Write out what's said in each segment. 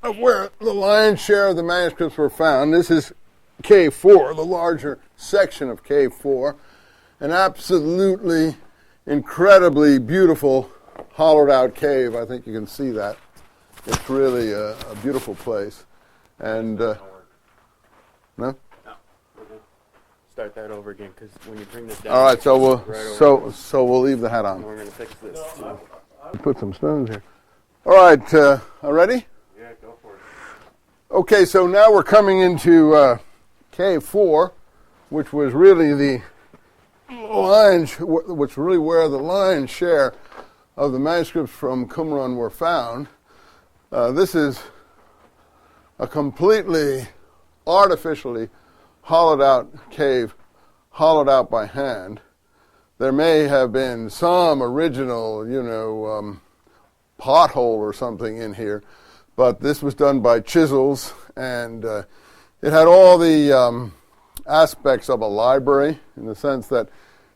of where the lion's share of the manuscripts were found. This is Cave 4, the larger section of Cave 4, an absolutely incredibly beautiful hollowed out cave. I think you can see that. It's really a beautiful place. And no? No. Start that over again, because when you bring this down. All right, so we'll leave the hat And on. we're going to fix this too. Put some stones here. All right, ready? Yeah, go for it. Okay, so now we're coming into Cave 4, which was really the which really where the lion's share of the manuscripts from Qumran were found. This is a completely artificially hollowed out cave, hollowed out by hand. There may have been some original, pothole or something in here, but this was done by chisels, and it had all the aspects of a library in the sense that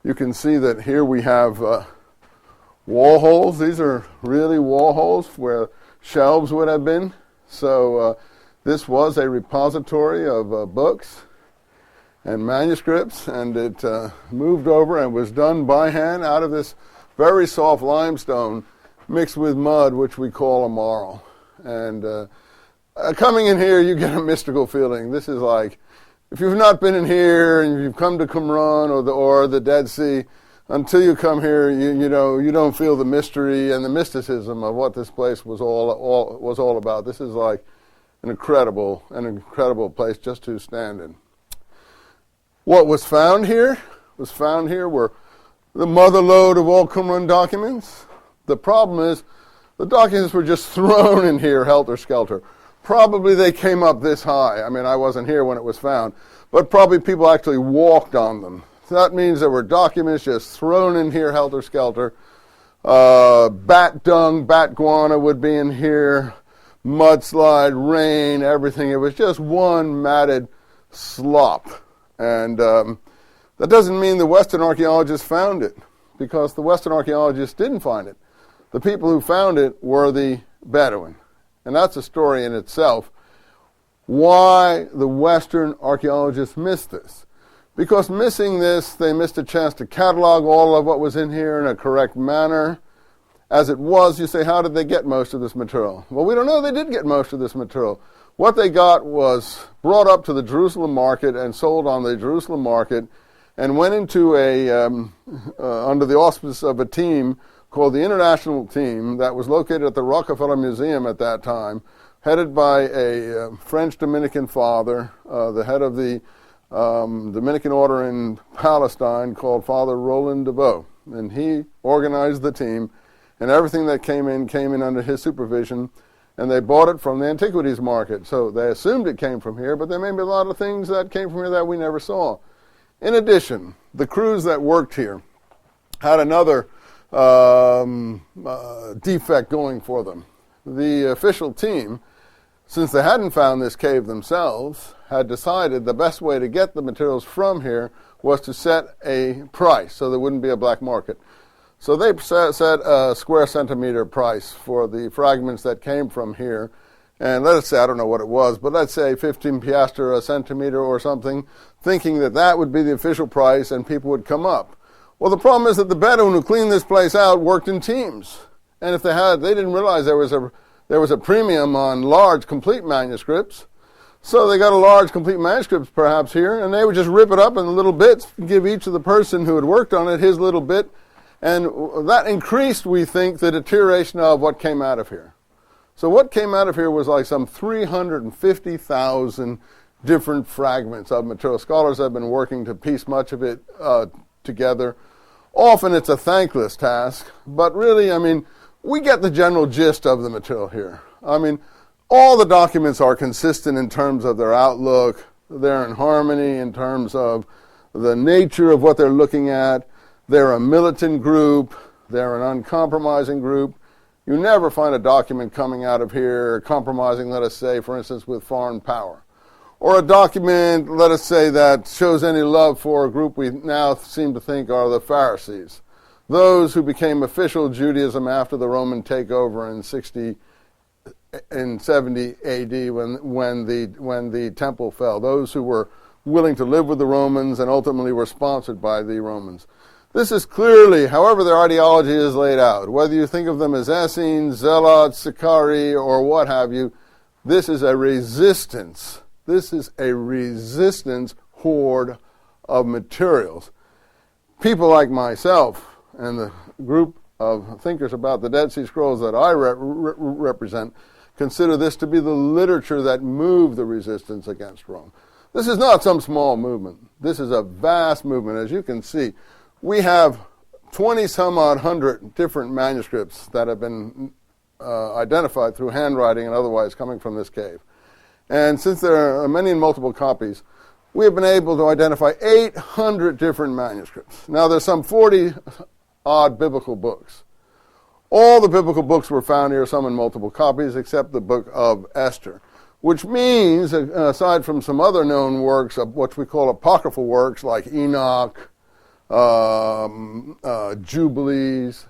you can see that here we have wall holes. These are really wall holes where shelves would have been. So this was a repository of books and manuscripts, and it moved over and was done by hand out of this very soft limestone mixed with mud, which we call a marl. And coming in here, you get a mystical feeling. This is like, if you've not been in here and you've come to Qumran or the Dead Sea, until you come here, you don't feel the mystery and the mysticism of what this place was all about. This is like an incredible place just to stand in. What was found here were the mother lode of all Qumran documents. The problem is the documents were just thrown in here helter-skelter. Probably they came up this high. I mean, I wasn't here when it was found, but probably people actually walked on them. So that means there were documents just thrown in here helter-skelter. Bat dung, bat guana would be in here, mudslide, rain, everything. It was just one matted slop. And that doesn't mean the Western archaeologists found it, because the Western archaeologists didn't find it. The people who found it were the Bedouin. And that's a story in itself. Why the Western archaeologists missed this? Because missing this, they missed a chance to catalog all of what was in here in a correct manner. As it was, you say, how did they get most of this material? Well, we don't know. They did get most of this material. What they got was brought up to the Jerusalem market and sold on the Jerusalem market, and went into under the auspices of a team called the International Team that was located at the Rockefeller Museum at that time, headed by a French Dominican father, the head of the Dominican order in Palestine, called Father Roland DeVoe. And he organized the team, and everything that came in under his supervision, and they bought it from the antiquities market. So they assumed it came from here, but there may be a lot of things that came from here that we never saw. In addition, the crews that worked here had another defect going for them. The official team, since they hadn't found this cave themselves, had decided the best way to get the materials from here was to set a price so there wouldn't be a black market. So they set a square centimeter price for the fragments that came from here. And let us say, I don't know what it was, but let's say 15 piastre a centimeter or something, thinking that that would be the official price and people would come up. Well, the problem is that the Bedouin who cleaned this place out worked in teams. And if they didn't realize there was a premium on large, complete manuscripts. So they got a large, complete manuscript perhaps here, and they would just rip it up in little bits, give each of the person who had worked on it his little bit, and that increased, we think, the deterioration of what came out of here. So what came out of here was like some 350,000 different fragments of material. Scholars have been working to piece much of it together. Often it's a thankless task, but really, I mean, we get the general gist of the material here. I mean, all the documents are consistent in terms of their outlook. They're in harmony in terms of the nature of what they're looking at. They're a militant group. They're an uncompromising group. You never find a document coming out of here compromising, let us say, for instance, with foreign power. Or a document, let us say, that shows any love for a group we now seem to think are the Pharisees, those who became official Judaism after the Roman takeover in 60 in 70 AD when the temple fell. Those who were willing to live with the Romans and ultimately were sponsored by the Romans. This is clearly, however their ideology is laid out, whether you think of them as Essenes, Zealots, Sicarii, or what have you, this is a resistance. This is a resistance horde of materials. People like myself and the group of thinkers about the Dead Sea Scrolls that I represent consider this to be the literature that moved the resistance against Rome. This is not some small movement. This is a vast movement. As you can see, we have 20-some-odd hundred different manuscripts that have been identified through handwriting and otherwise coming from this cave. And since there are many and multiple copies, we have been able to identify 800 different manuscripts. Now, there's some 40-odd biblical books. All the biblical books were found here, some in multiple copies, except the book of Esther, which means, aside from some other known works of what we call apocryphal works like Enoch, Jubilees,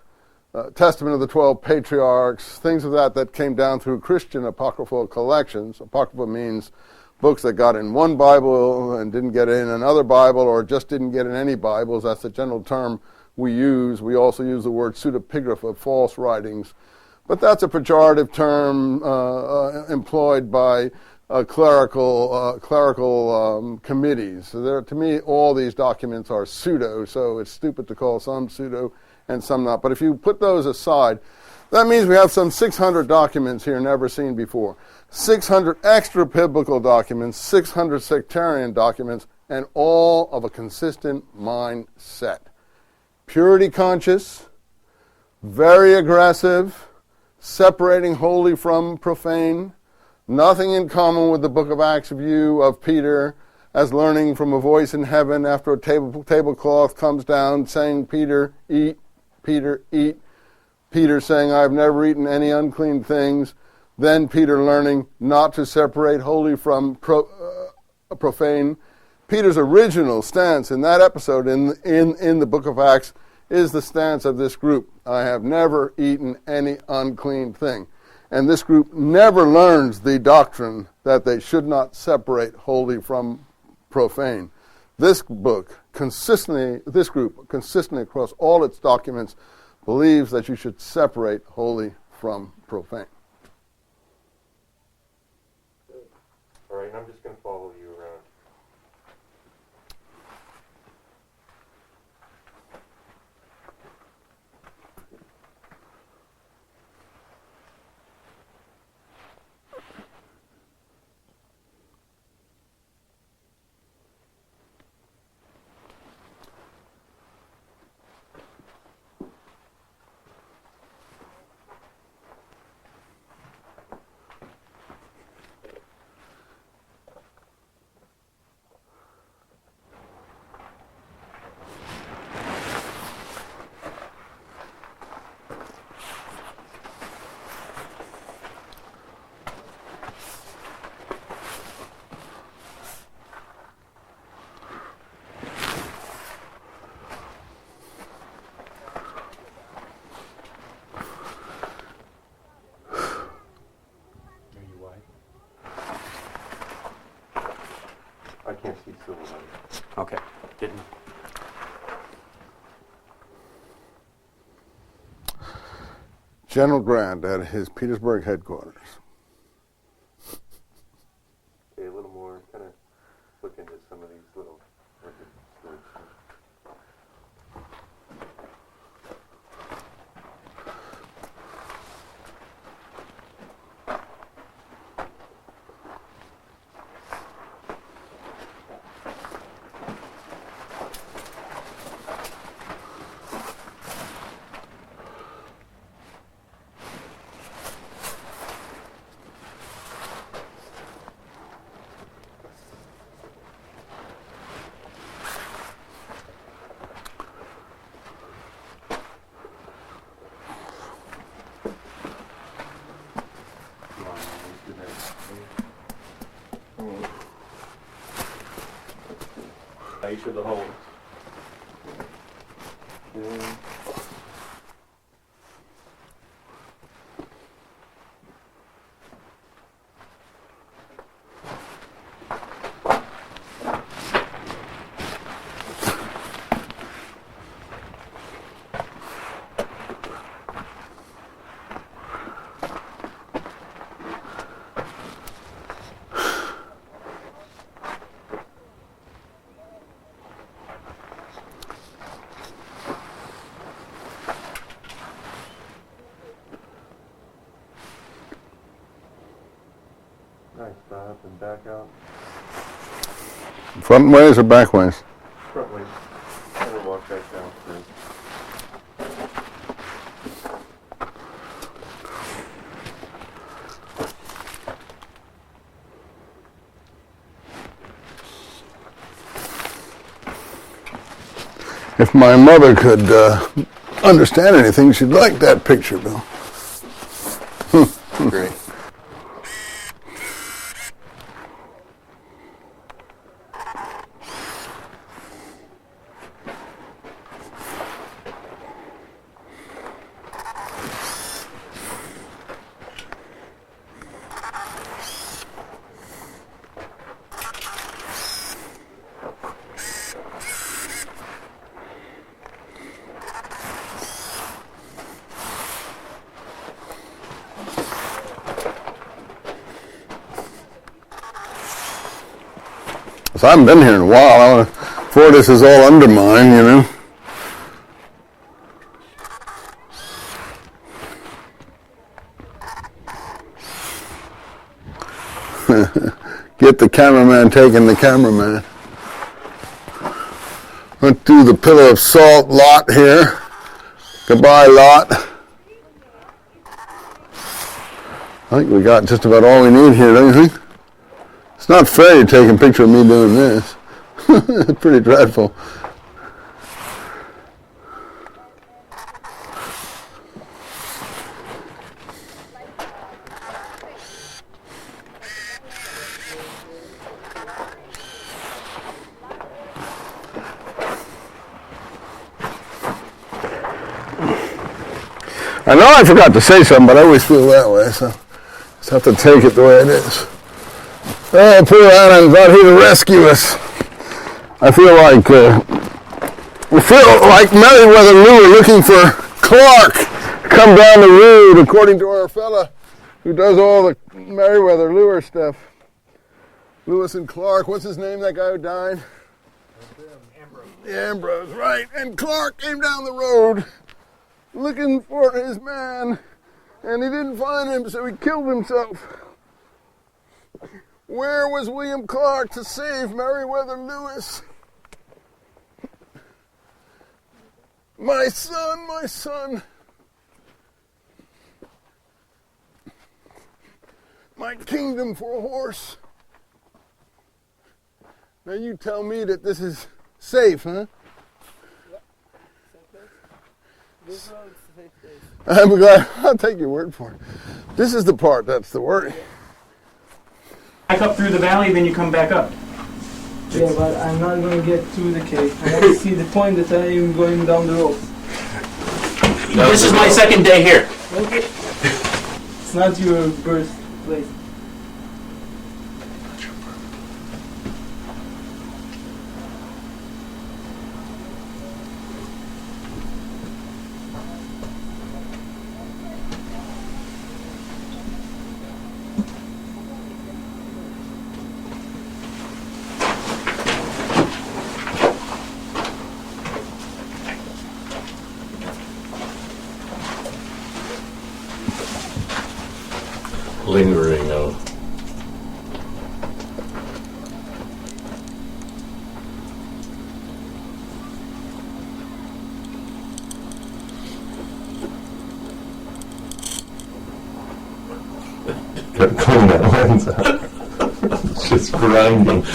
Testament of the 12 Patriarchs, things of that came down through Christian apocryphal collections. Apocryphal means books that got in one Bible and didn't get in another Bible, or just didn't get in any Bibles. That's the general term we use. We also use the word pseudepigrapha, false writings. But that's a pejorative term employed by clerical committees. So to me, all these documents are pseudo, so it's stupid to call some pseudo and some not. But if you put those aside, that means we have some 600 documents here never seen before. 600 extra-biblical documents, 600 sectarian documents, and all of a consistent mindset. Purity conscious, very aggressive, separating holy from profane, nothing in common with the book of Acts view of Peter as learning from a voice in heaven after a tablecloth comes down saying, Peter, eat, Peter, eat. Peter saying, I've never eaten any unclean things. Then Peter learning not to separate holy from profane. Peter's original stance in that episode in the book of Acts is the stance of this group. I have never eaten any unclean thing. And this group never learns the doctrine that they should not separate holy from profane. This group, consistently across all its documents, believes that you should separate holy from profane. All right, and I'm just going to follow you around. I can't see silhouette. Okay. Didn't. General Grant at his Petersburg headquarters. Okay, a little more, kind of look into some of these little records. You should the whole. Nice, stop and back out. Front ways or back ways? Front way. And we'll walk back down through. If my mother could understand anything, she'd like that picture, Bill. Great. So I haven't been here in a while. Before this is all undermined, you know. Get the cameraman taking the cameraman. Went through the Pillar of Salt lot here. Goodbye, lot. I think we got just about all we need here, don't you think? It's not fair you're taking a picture of me doing this. It's pretty dreadful. I know I forgot to say something, but I always feel that way, so just have to take it the way it is. Oh, poor Annan's out here to rescue us. I feel like Meriwether Lewis looking for Clark to come down the road, according to our fella who does all the Meriwether Lewis stuff. Lewis and Clark, what's his name, that guy who died? Ambrose. Ambrose, right. And Clark came down the road looking for his man, and he didn't find him, so he killed himself. Where was William Clark to save Meriwether Lewis? My son, my son. My kingdom for a horse. Now you tell me that this is safe, huh? This road's the safe place. I'm glad. I'll take your word for it. This is the part that's the worry. Back up through the valley, then you come back up. Yeah, but I'm not going to get through the cave. I want to see the point that I am going down the road. This is my second day here. Okay. It's not your birthplace. Lingering of gotta clean that lens out. It's just grinding. Good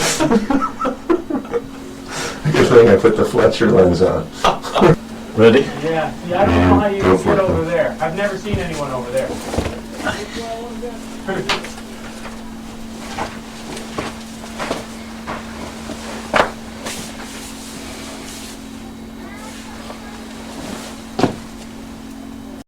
thing I put the Fletcher lens on. Ready? Yeah. See, I don't know how you Go can for get it. over there. I've never seen anyone over there.